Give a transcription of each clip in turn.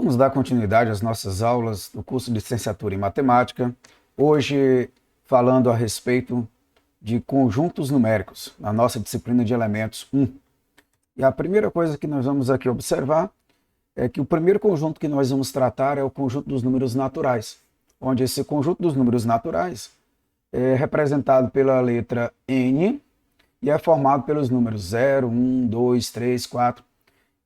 Vamos dar continuidade às nossas aulas do curso de licenciatura em matemática, hoje falando a respeito de conjuntos numéricos, na nossa disciplina de elementos 1. E a primeira coisa que nós vamos aqui observar é que o primeiro conjunto que nós vamos tratar é o conjunto dos números naturais, onde esse conjunto dos números naturais é representado pela letra N e é formado pelos números 0, 1, 2, 3, 4.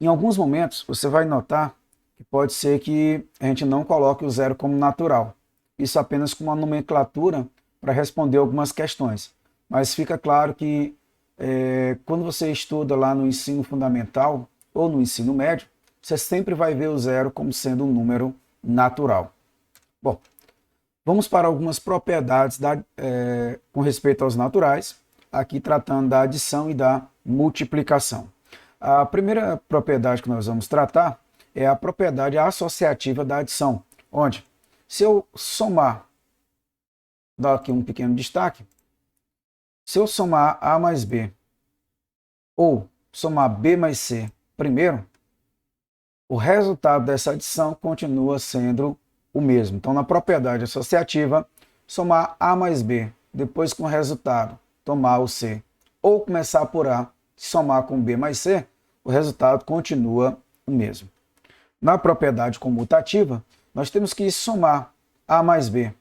Em alguns momentos, você vai notar que pode ser que a gente não coloque o zero como natural. Isso apenas como uma nomenclatura para responder algumas questões. Mas fica claro que quando você estuda lá no ensino fundamental ou no ensino médio, você sempre vai ver o zero como sendo um número natural. Bom, vamos para algumas propriedades com respeito aos naturais, aqui tratando da adição e da multiplicação. A primeira propriedade que nós vamos tratar é a propriedade associativa da adição, onde, se eu somar, dar aqui um pequeno destaque, se eu somar A mais B ou somar B mais C primeiro, o resultado dessa adição continua sendo o mesmo. Então, na propriedade associativa, somar A mais B, depois com o resultado, tomar o C, ou começar por A, somar com B mais C, o resultado continua o mesmo. Na propriedade comutativa, nós temos que somar A mais B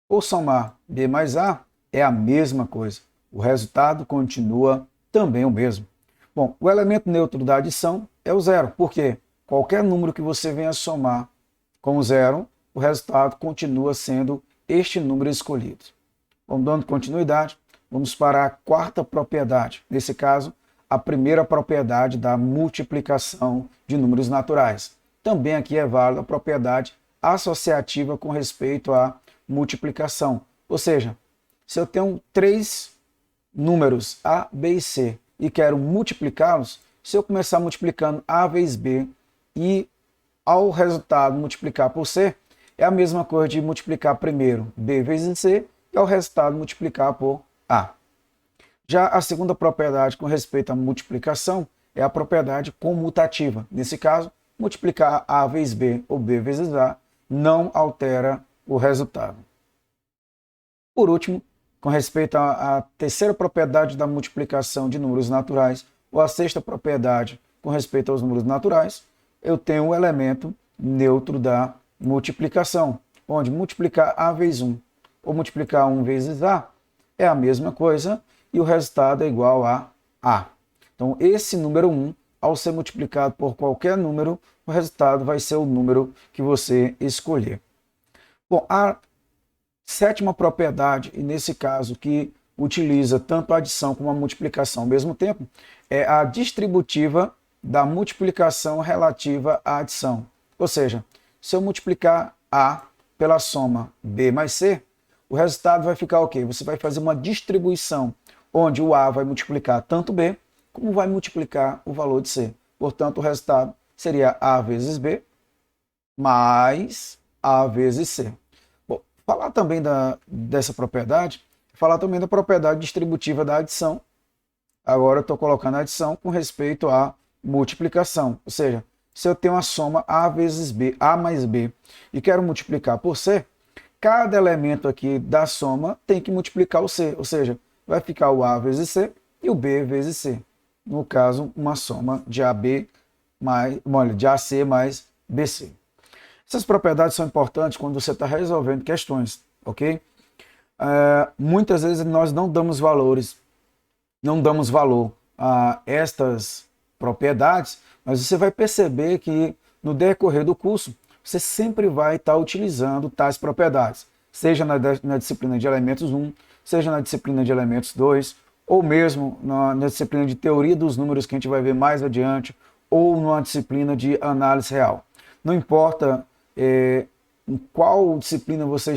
ou somar B mais A, é a mesma coisa. O resultado continua também o mesmo. Bom, o elemento neutro da adição é o zero, porque qualquer número que você venha somar com o zero, o resultado continua sendo este número escolhido. Vamos dando continuidade, vamos para a quarta propriedade. Nesse caso, a primeira propriedade da multiplicação de números naturais. Também aqui é válida a propriedade associativa com respeito à multiplicação. Ou seja, se eu tenho três números A, B e C e quero multiplicá-los, se eu começar multiplicando A vezes B e ao resultado multiplicar por C, é a mesma coisa de multiplicar primeiro B vezes C e ao resultado multiplicar por A. Já a segunda propriedade com respeito à multiplicação é a propriedade comutativa. Nesse caso, multiplicar A vezes B ou B vezes A não altera o resultado. Por último, com respeito à terceira propriedade da multiplicação de números naturais, ou a sexta propriedade com respeito aos números naturais, eu tenho um elemento neutro da multiplicação, onde multiplicar A vezes 1 ou multiplicar 1 vezes A é a mesma coisa e o resultado é igual a A. Então, esse número 1, ao ser multiplicado por qualquer número, o resultado vai ser o número que você escolher. Bom, a sétima propriedade, e nesse caso que utiliza tanto a adição como a multiplicação ao mesmo tempo, é a distributiva da multiplicação relativa à adição. Ou seja, se eu multiplicar A pela soma B mais C, o resultado vai ficar o quê? Você vai fazer uma distribuição, onde o A vai multiplicar tanto B, como vai multiplicar o valor de C. Portanto, o resultado seria A vezes B mais A vezes C. Bom, falar também dessa propriedade, falar também da propriedade distributiva da adição. Agora eu estou colocando a adição com respeito à multiplicação. Ou seja, se eu tenho a soma A vezes B, A mais B, e quero multiplicar por C, cada elemento aqui da soma tem que multiplicar o C. Ou seja, vai ficar o A vezes C e o B vezes C. No caso, uma soma de AB de AC mais BC. Essas propriedades são importantes quando você está resolvendo questões, ok? Muitas vezes nós não damos valor a estas propriedades, mas você vai perceber que no decorrer do curso você sempre vai estar utilizando tais propriedades, seja na disciplina de elementos 1, seja na disciplina de elementos 2, ou mesmo na disciplina de teoria dos números que a gente vai ver mais adiante, ou numa disciplina de análise real. Não importa em qual disciplina você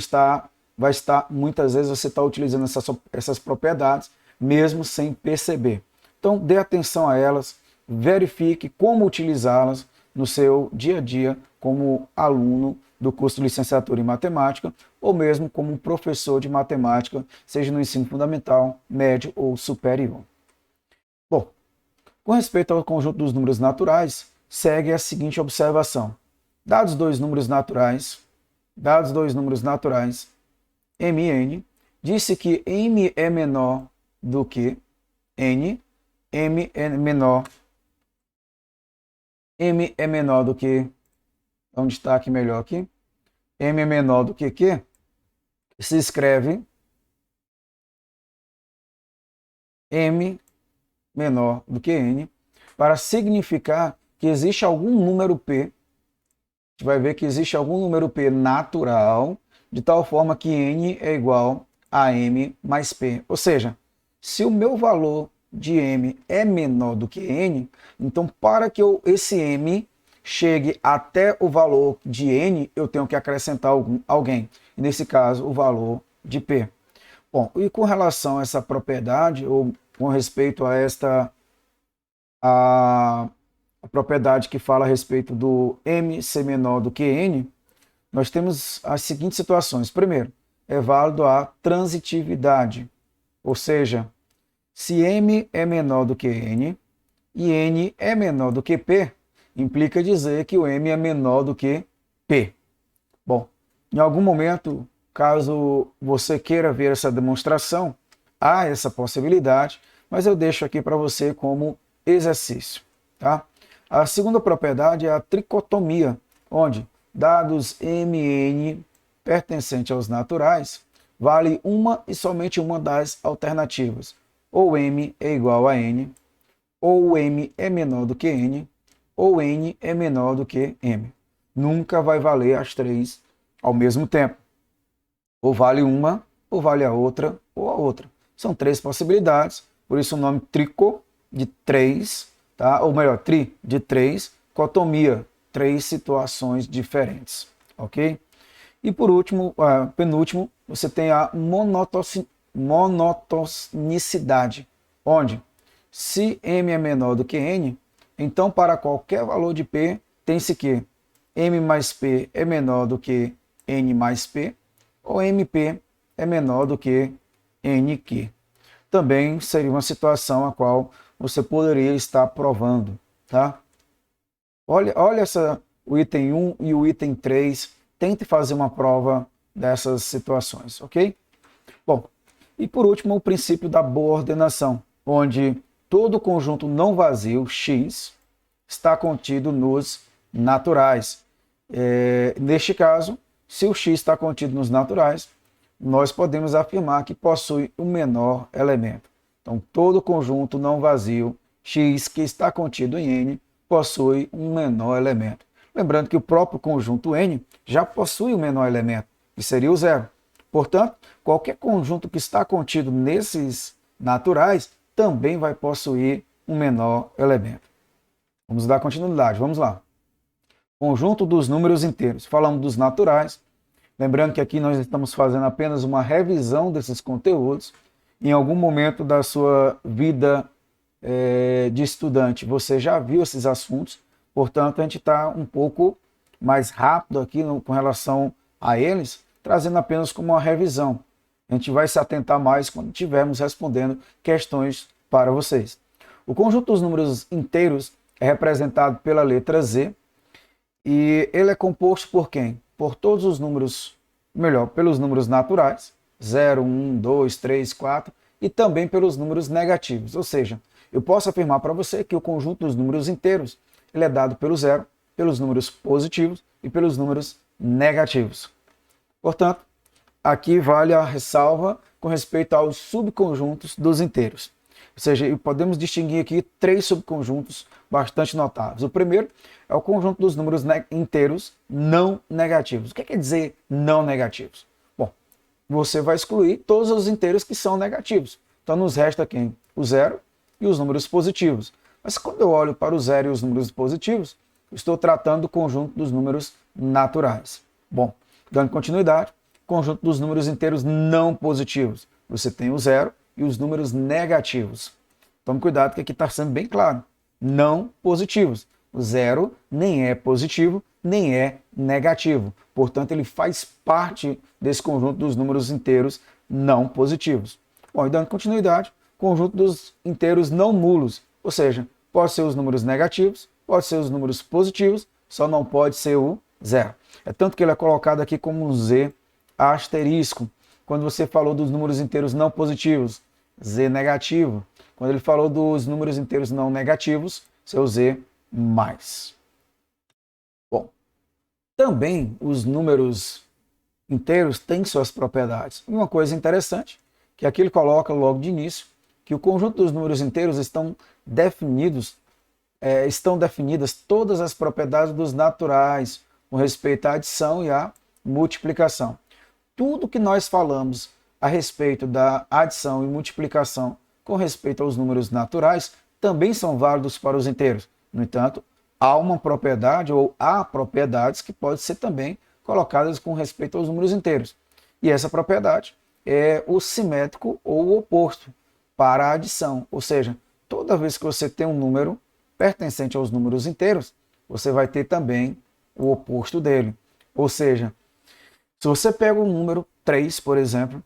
vai estar, muitas vezes você está utilizando essas propriedades, mesmo sem perceber. Então, dê atenção a elas, verifique como utilizá-las no seu dia a dia como aluno do curso de licenciatura em matemática ou mesmo como professor de matemática, seja no ensino fundamental, médio ou superior. Bom, com respeito ao conjunto dos números naturais, segue a seguinte observação. dados dois números naturais, m e n, disse que m é menor do que n, m é menor do que, vamos destaque melhor aqui, m é menor do que Q, se escreve m menor do que n, para significar que existe algum número p, a gente vai ver que existe algum número p natural, de tal forma que n é igual a m mais p. Ou seja, se o meu valor de m é menor do que n, então para que esse m chegue até o valor de n, eu tenho que acrescentar alguém. Nesse caso, o valor de p. Bom, e com relação a essa propriedade, ou com respeito a esta a propriedade que fala a respeito do m ser menor do que n, nós temos as seguintes situações. Primeiro, é válido a transitividade, ou seja, se m é menor do que n e n é menor do que p, implica dizer que o m é menor do que p. Bom, em algum momento, caso você queira ver essa demonstração, há essa possibilidade, mas eu deixo aqui para você como exercício. Tá? A segunda propriedade é a tricotomia, onde dados m e n pertencentes aos naturais, vale uma e somente uma das alternativas. Ou m é igual a n, ou m é menor do que n, ou n é menor do que m. Nunca vai valer as três ao mesmo tempo. Ou vale uma, ou vale a outra, ou a outra. São três possibilidades, por isso o nome trico, de três, tá? Ou melhor, tri, de três, cotomia, três situações diferentes, ok? E por último, penúltimo, você tem a monotonicidade, onde se m é menor do que n, então para qualquer valor de p, tem-se que m mais p é menor do que n mais p, ou mp é menor do que nq. Também seria uma situação a qual você poderia estar provando, tá? Olha o item 1 e o item 3, tente fazer uma prova dessas situações, ok? Bom, e por último o princípio da boa ordenação, onde todo conjunto não vazio, X, está contido nos naturais. Neste caso, se o X está contido nos naturais, nós podemos afirmar que possui o menor elemento. Então, todo conjunto não vazio, X, que está contido em N, possui um menor elemento. Lembrando que o próprio conjunto N já possui o menor elemento, que seria o zero. Portanto, qualquer conjunto que está contido nesses naturais também vai possuir um menor elemento. Vamos dar continuidade, vamos lá. Conjunto dos números inteiros. Falamos dos naturais. Lembrando que aqui nós estamos fazendo apenas uma revisão desses conteúdos. Em algum momento da sua vida de estudante, você já viu esses assuntos. Portanto, a gente está um pouco mais rápido aqui com relação a eles, trazendo apenas como uma revisão. A gente vai se atentar mais quando estivermos respondendo questões para vocês. O conjunto dos números inteiros é representado pela letra Z e ele é composto por quem? Por todos os números, melhor, pelos números naturais, 0, 1, 2, 3, 4, e também pelos números negativos. Ou seja, eu posso afirmar para você que o conjunto dos números inteiros ele é dado pelo zero, pelos números positivos e pelos números negativos. Portanto, aqui vale a ressalva com respeito aos subconjuntos dos inteiros. Ou seja, podemos distinguir aqui três subconjuntos bastante notáveis. O primeiro é o conjunto dos números inteiros não negativos. O que quer dizer não negativos? Bom, você vai excluir todos os inteiros que são negativos. Então nos resta quem? O zero e os números positivos. Mas quando eu olho para o zero e os números positivos, eu estou tratando do conjunto dos números naturais. Bom, dando continuidade, conjunto dos números inteiros não positivos. Você tem o zero e os números negativos. Tome cuidado que aqui está sendo bem claro. Não positivos. O zero nem é positivo, nem é negativo. Portanto, ele faz parte desse conjunto dos números inteiros não positivos. Bom, e dando continuidade, conjunto dos inteiros não nulos. Ou seja, pode ser os números negativos, pode ser os números positivos, só não pode ser o zero. É tanto que ele é colocado aqui como um Z asterisco. Quando você falou dos números inteiros não positivos, Z negativo. Quando ele falou dos números inteiros não negativos, seu Z mais. Bom, também os números inteiros têm suas propriedades. E uma coisa interessante, que aqui ele coloca logo de início, que o conjunto dos números inteiros estão definidas todas as propriedades dos naturais com respeito à adição e à multiplicação. Tudo que nós falamos a respeito da adição e multiplicação com respeito aos números naturais também são válidos para os inteiros. No entanto, há uma propriedade ou há propriedades que podem ser também colocadas com respeito aos números inteiros. E essa propriedade é o simétrico ou o oposto para a adição. Ou seja, toda vez que você tem um número pertencente aos números inteiros, você vai ter também o oposto dele. Ou seja, se você pega o número 3, por exemplo,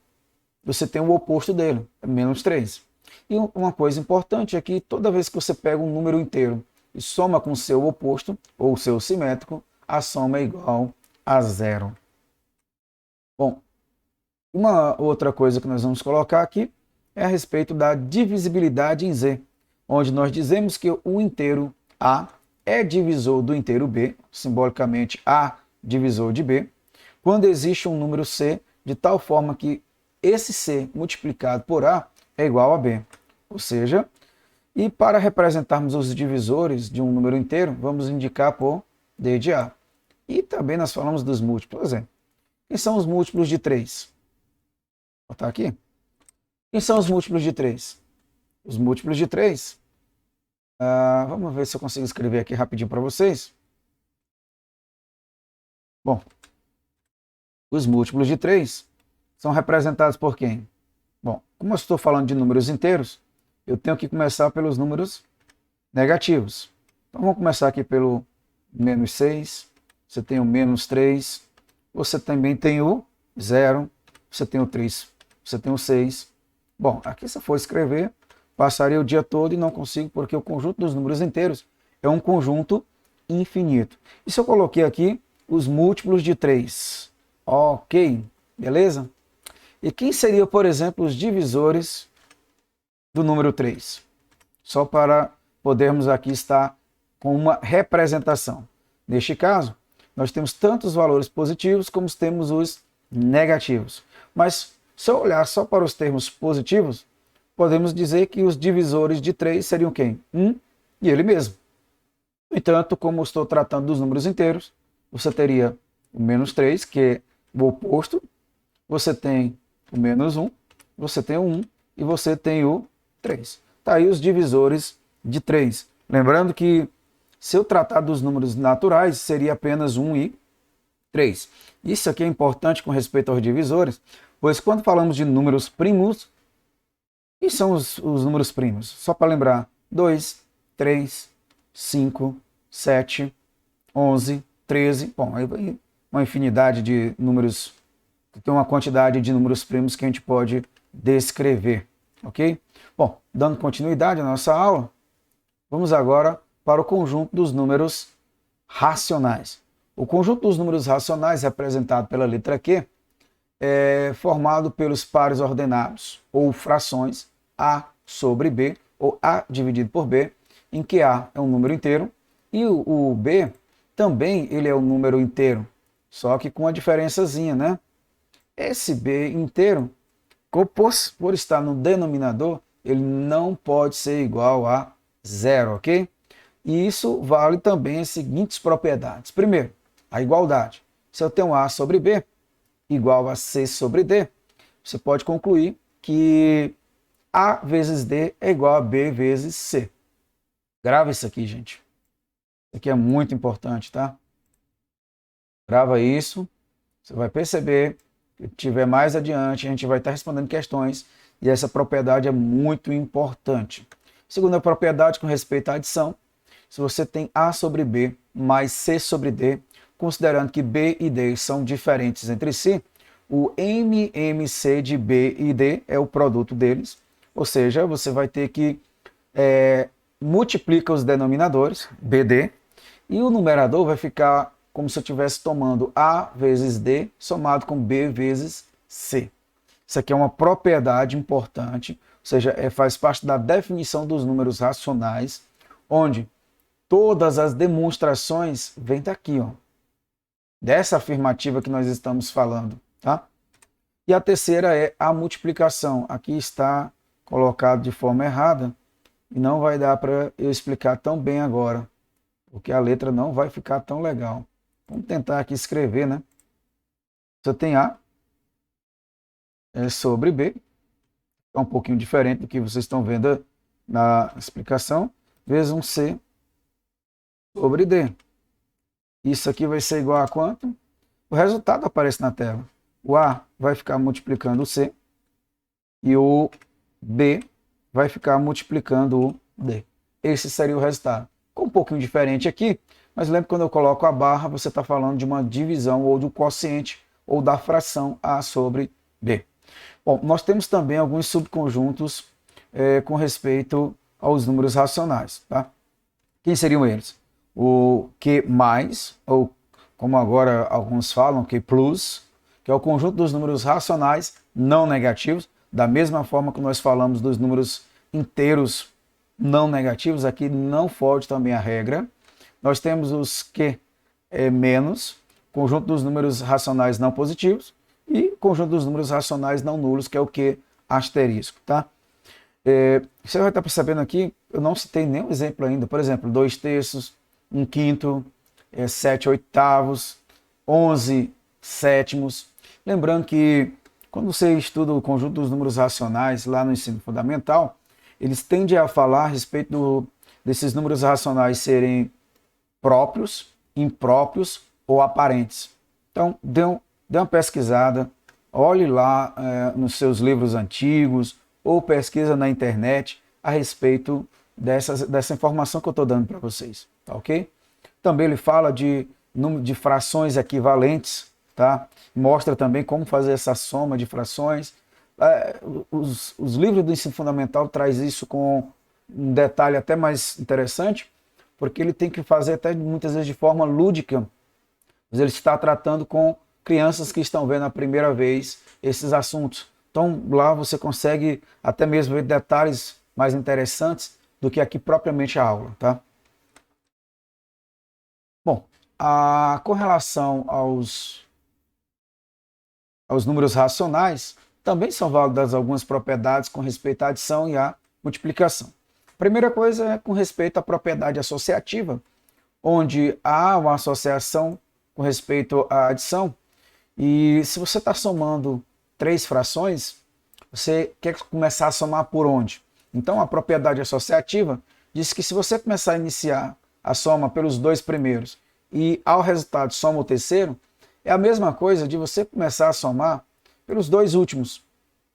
você tem o oposto dele, é menos 3. E uma coisa importante é que toda vez que você pega um número inteiro e soma com o seu oposto, ou o seu simétrico, a soma é igual a zero. Bom, uma outra coisa que nós vamos colocar aqui é a respeito da divisibilidade em Z, onde nós dizemos que o inteiro A é divisor do inteiro B, simbolicamente A divisor de B, quando existe um número C de tal forma que esse C multiplicado por A é igual a B. Ou seja, e para representarmos os divisores de um número inteiro, vamos indicar por D de A. E também nós falamos dos múltiplos. Por exemplo, quem são os múltiplos de 3? Vou botar aqui. Quem são os múltiplos de 3? Os múltiplos de 3. Vamos ver se eu consigo escrever aqui rapidinho para vocês. Bom, os múltiplos de 3 são representados por quem? Bom, como eu estou falando de números inteiros, eu tenho que começar pelos números negativos. Então vamos começar aqui pelo menos 6, você tem o menos 3, você também tem o 0, você tem o 3, você tem o 6. Bom, aqui se eu for escrever, passaria o dia todo e não consigo, porque o conjunto dos números inteiros é um conjunto infinito. E se eu coloquei aqui os múltiplos de 3? Ok, beleza? E quem seria, por exemplo, os divisores do número 3? Só para podermos aqui estar com uma representação. Neste caso, nós temos tanto os valores positivos como temos os negativos. Mas se eu olhar só para os termos positivos, podemos dizer que os divisores de 3 seriam quem? 1 e ele mesmo. No entanto, como eu estou tratando dos números inteiros, você teria o menos 3, que é o oposto, você tem o menos 1, você tem o 1 e você tem o 3. Está aí os divisores de 3. Lembrando que se eu tratar dos números naturais, seria apenas 1 e 3. Isso aqui é importante com respeito aos divisores, pois quando falamos de números primos, quem são os números primos? Só para lembrar, 2, 3, 5, 7, 11, 13. Bom, aí vai uma infinidade de números, tem uma quantidade de números primos que a gente pode descrever, ok? Bom, dando continuidade à nossa aula, vamos agora para o conjunto dos números racionais. O conjunto dos números racionais, representado pela letra Q, é formado pelos pares ordenados, ou frações, A sobre B, ou A dividido por B, em que A é um número inteiro, e o B também ele é um número inteiro, só que com uma diferençazinha, né? Esse B inteiro, por estar no denominador, ele não pode ser igual a zero, ok? E isso vale também as seguintes propriedades. Primeiro, a igualdade. Se eu tenho A sobre B igual a C sobre D, você pode concluir que A vezes D é igual a B vezes C. Grava isso aqui, gente. Isso aqui é muito importante, tá? Grava isso. Você vai perceber que tiver mais adiante, a gente vai estar respondendo questões e essa propriedade é muito importante. Segunda propriedade com respeito à adição. Se você tem A sobre B mais C sobre D, considerando que B e D são diferentes entre si, o MMC de B e D é o produto deles, ou seja, você vai ter que multiplicar os denominadores, BD, e o numerador vai ficar como se eu estivesse tomando A vezes D somado com B vezes C. Isso aqui é uma propriedade importante, ou seja, faz parte da definição dos números racionais, onde todas as demonstrações vêm daqui, ó, dessa afirmativa que nós estamos falando, tá? E a terceira é a multiplicação. Aqui está colocado de forma errada e não vai dar para eu explicar tão bem agora, porque a letra não vai ficar tão legal. Vamos tentar aqui escrever, né? Você tem A sobre B, é um pouquinho diferente do que vocês estão vendo na explicação, vezes um C sobre D. Isso aqui vai ser igual a quanto? O resultado aparece na tela. O A vai ficar multiplicando o C e o B vai ficar multiplicando o D. Esse seria o resultado. Ficou um pouquinho diferente aqui, mas lembra que quando eu coloco a barra, você está falando de uma divisão ou do quociente ou da fração A sobre B. Bom, nós temos também alguns subconjuntos com respeito aos números racionais. Tá? Quem seriam eles? O Q+, ou como agora alguns falam, Q+, que é o conjunto dos números racionais não negativos, da mesma forma que nós falamos dos números inteiros não negativos, aqui não foge também a regra. Nós temos os Q-, conjunto dos números racionais não positivos, e conjunto dos números racionais não nulos, que é o Q asterisco, tá? Você vai estar percebendo aqui, eu não citei nenhum exemplo ainda, por exemplo, 2/3, 1/5, 7/8, 11/7. Lembrando que quando você estuda o conjunto dos números racionais lá no ensino fundamental, eles tendem a falar a respeito desses números racionais serem próprios, impróprios ou aparentes. Então, dê uma pesquisada, olhe lá nos seus livros antigos ou pesquisa na internet a respeito dessa informação que eu estou dando para vocês, tá ok? Também ele fala de frações equivalentes, tá? Mostra também como fazer essa soma de frações. Os livros do ensino fundamental traz isso com um detalhe até mais interessante, porque ele tem que fazer até muitas vezes de forma lúdica, mas ele está tratando com crianças que estão vendo a primeira vez esses assuntos. Então lá você consegue até mesmo ver detalhes mais interessantes do que aqui propriamente a aula, tá? Bom, com relação aos números racionais, também são válidas algumas propriedades com respeito à adição e à multiplicação. A primeira coisa é com respeito à propriedade associativa, onde há uma associação com respeito à adição, e se você está somando 3 frações, você quer começar a somar por onde? Então a propriedade associativa diz que se você começar a iniciar a soma pelos 2 primeiros e ao resultado soma o terceiro, é a mesma coisa de você começar a somar pelos 2 últimos,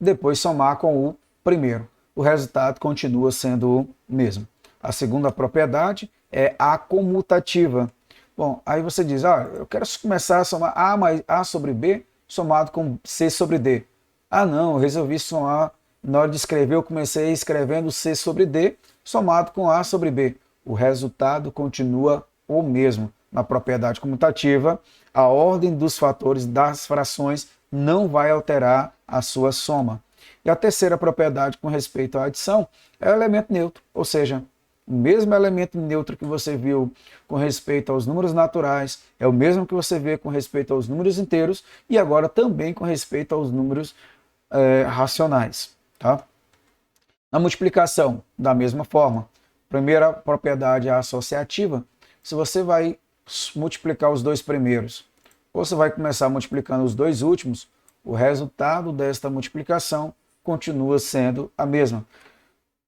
depois somar com o primeiro. O resultado continua sendo o mesmo. A segunda propriedade é a comutativa. Bom, aí você diz, eu quero começar a somar A mais A sobre B somado com C sobre D. Não, eu resolvi somar, na hora de escrever eu comecei escrevendo C sobre D somado com A sobre B. O resultado continua o mesmo. Na propriedade comutativa, a ordem dos fatores das frações não vai alterar a sua soma. E a terceira propriedade com respeito à adição é o elemento neutro, ou seja, o mesmo elemento neutro que você viu com respeito aos números naturais, é o mesmo que você vê com respeito aos números inteiros e agora também com respeito aos números racionais. Tá? Na multiplicação, da mesma forma, primeira propriedade é a associativa. Se você vai multiplicar os 2 primeiros, ou você vai começar multiplicando os 2 últimos, o resultado desta multiplicação continua sendo a mesma.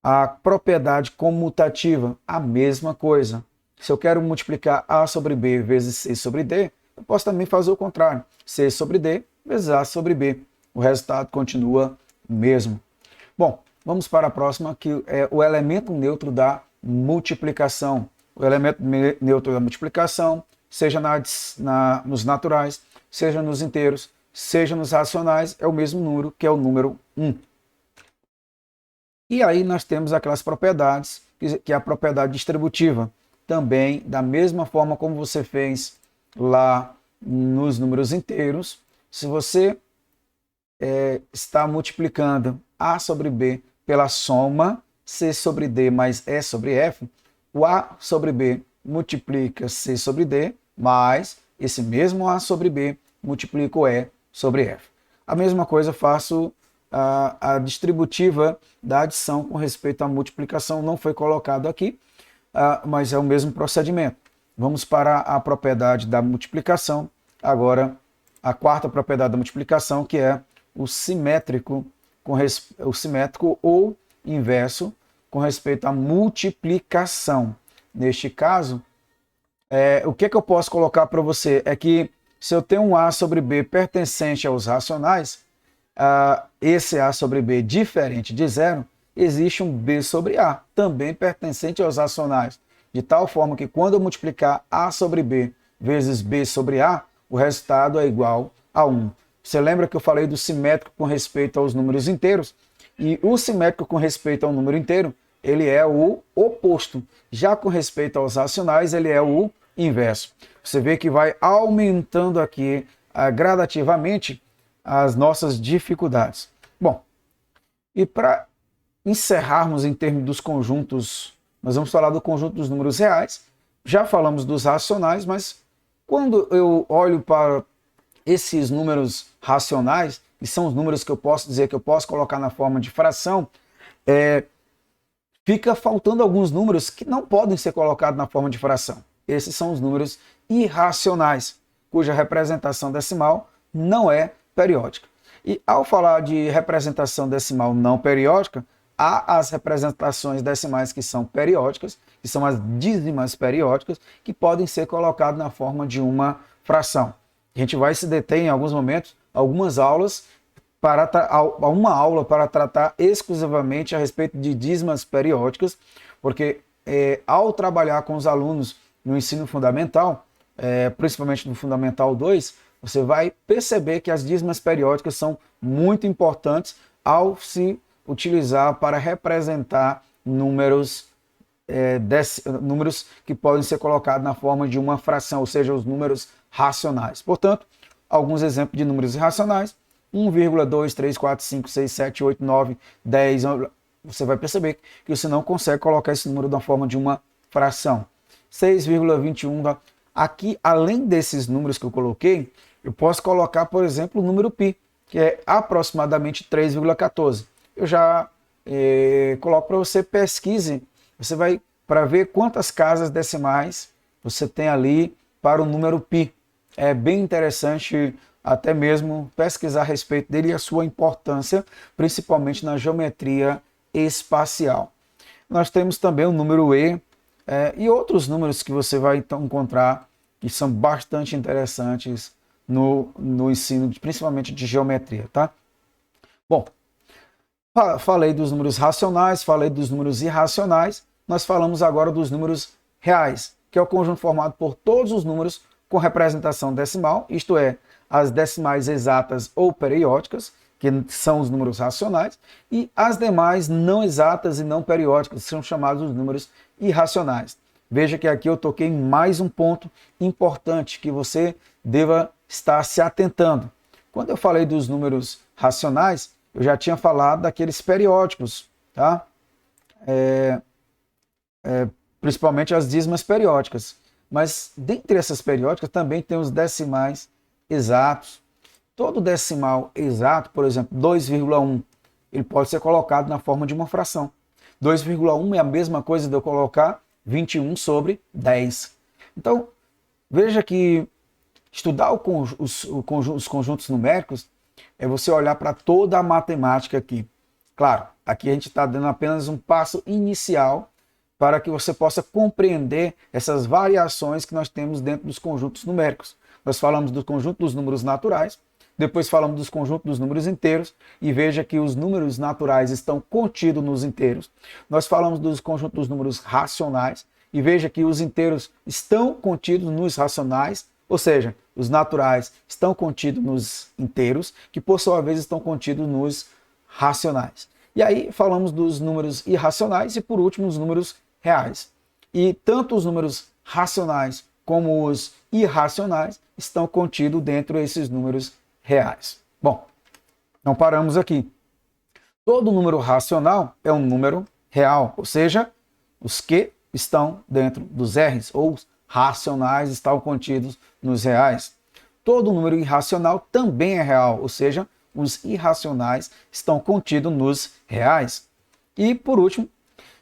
A propriedade comutativa, a mesma coisa. Se eu quero multiplicar A sobre B vezes C sobre D, eu posso também fazer o contrário. C sobre D vezes A sobre B. O resultado continua o mesmo. Bom, vamos para a próxima, que é o elemento neutro da multiplicação. O elemento neutro da multiplicação, seja nos naturais, seja nos inteiros, seja nos racionais, é o mesmo número, que é o número 1. E aí nós temos aquelas propriedades, que é a propriedade distributiva. Também, da mesma forma como você fez lá nos números inteiros, se você está multiplicando A sobre B pela soma C sobre D mais E sobre F, o A sobre B multiplica C sobre D, mais esse mesmo A sobre B multiplica o E sobre F. A mesma coisa faço a distributiva da adição com respeito à multiplicação, não foi colocado aqui, mas é o mesmo procedimento. Vamos para a propriedade da multiplicação, agora a quarta propriedade da multiplicação, que é o simétrico ou inverso com respeito à multiplicação. Neste caso, o que eu posso colocar para você é que se eu tenho um A sobre B pertencente aos racionais, esse A sobre B diferente de zero, existe um B sobre A, também pertencente aos racionais, de tal forma que quando eu multiplicar A sobre B vezes B sobre A, o resultado é igual a 1. Você lembra que eu falei do simétrico com respeito aos números inteiros? E o simétrico com respeito ao número inteiro, ele é o oposto. Já com respeito aos racionais, ele é o inverso. Você vê que vai aumentando aqui gradativamente as nossas dificuldades. Bom, e para encerrarmos em termos dos conjuntos, nós vamos falar do conjunto dos números reais. Já falamos dos racionais, mas quando eu olho para esses números racionais, que são os números que eu posso dizer que eu posso colocar na forma de fração, fica faltando alguns números que não podem ser colocados na forma de fração. Esses são os números irracionais, cuja representação decimal não é periódica. E ao falar de representação decimal não periódica, há as representações decimais que são periódicas, que são as dízimas periódicas, que podem ser colocadas na forma de uma fração. A gente vai se deter em alguns momentos, algumas aulas, uma aula para tratar exclusivamente a respeito de dízimas periódicas, porque ao trabalhar com os alunos no ensino fundamental, principalmente no Fundamental 2, você vai perceber que as dízimas periódicas são muito importantes ao se utilizar para representar números que podem ser colocados na forma de uma fração, ou seja, os números racionais. Portanto, alguns exemplos de números irracionais: 1,2, 3, 4, 5, 6, 7, 8, 9, 10. Você vai perceber que você não consegue colocar esse número na forma de uma fração. 6,21. Aqui, além desses números que eu coloquei, eu posso colocar, por exemplo, o número π, que é aproximadamente 3,14. Eu já coloco para você, pesquise. Você vai para ver quantas casas decimais você tem ali para o número π. É bem interessante até mesmo pesquisar a respeito dele e a sua importância, principalmente na geometria espacial. Nós temos também o número e e outros números que você vai então encontrar que são bastante interessantes no ensino, principalmente de geometria, tá? Bom, falei dos números racionais, falei dos números irracionais, nós falamos agora dos números reais, que é o conjunto formado por todos os números com representação decimal, isto é, as decimais exatas ou periódicas, que são os números racionais, e as demais não exatas e não periódicas, que são chamados os números irracionais. Veja que aqui eu toquei em mais um ponto importante que você deva estar se atentando. Quando eu falei dos números racionais, eu já tinha falado daqueles periódicos, tá? Principalmente as dízimas periódicas. Mas dentre essas periódicas também tem os decimais exatos. Todo decimal exato, por exemplo, 2,1, ele pode ser colocado na forma de uma fração. 2,1 é a mesma coisa de eu colocar 21 sobre 10. Então, veja que estudar os conjuntos numéricos é você olhar para toda a matemática aqui. Claro, aqui a gente está dando apenas um passo inicial para que você possa compreender essas variações que nós temos dentro dos conjuntos numéricos. Nós falamos do conjunto dos números naturais, depois falamos dos conjuntos dos números inteiros, e veja que os números naturais estão contidos nos inteiros. Nós falamos dos conjuntos dos números racionais, e veja que os inteiros estão contidos nos racionais, ou seja, os naturais estão contidos nos inteiros, que por sua vez estão contidos nos racionais. E aí falamos dos números irracionais e por último os números reais. E tanto os números racionais como os irracionais, estão contidos dentro desses números reais. Bom, não paramos aqui. Todo número racional é um número real, ou seja, os que estão dentro dos R's, ou os racionais estão contidos nos reais. Todo número irracional também é real, ou seja, os irracionais estão contidos nos reais. E, por último,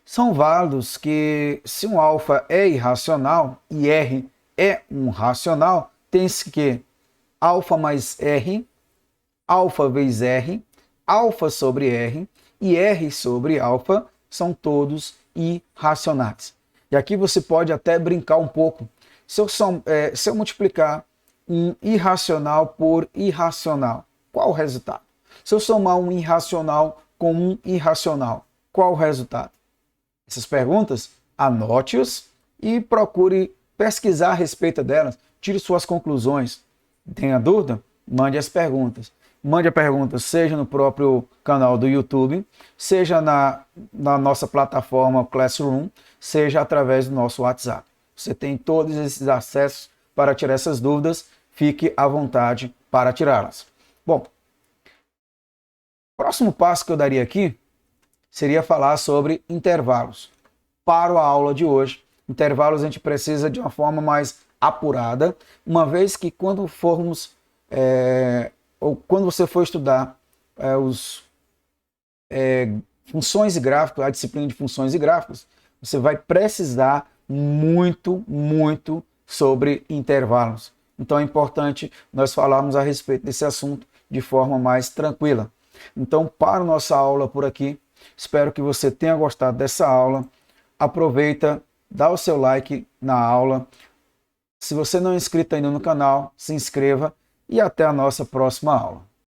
são válidos que, se um alfa é irracional e R é um racional, tem-se que alfa mais R, alfa vezes R, alfa sobre R e R sobre alfa são todos irracionais. E aqui você pode até brincar um pouco. Se eu multiplicar um irracional por irracional, qual o resultado? Se eu somar um irracional com um irracional, qual o resultado? Essas perguntas, anote-os e procure pesquisar a respeito delas. Tire suas conclusões. Tenha dúvida? Mande as perguntas. Mande a pergunta seja no próprio canal do YouTube, seja na nossa plataforma Classroom, seja através do nosso WhatsApp. Você tem todos esses acessos para tirar essas dúvidas. Fique à vontade para tirá-las. Bom, o próximo passo que eu daria aqui seria falar sobre intervalos. Para a aula de hoje, intervalos a gente precisa de uma forma mais apurada, uma vez que quando quando você for estudar funções e gráficos, a disciplina de funções e gráficos, você vai precisar muito sobre intervalos. Então é importante nós falarmos a respeito desse assunto de forma mais tranquila. Então, para a nossa aula por aqui, espero que você tenha gostado dessa aula. Aproveita, dá o seu like na aula. Se você não é inscrito ainda no canal, se inscreva e até a nossa próxima aula.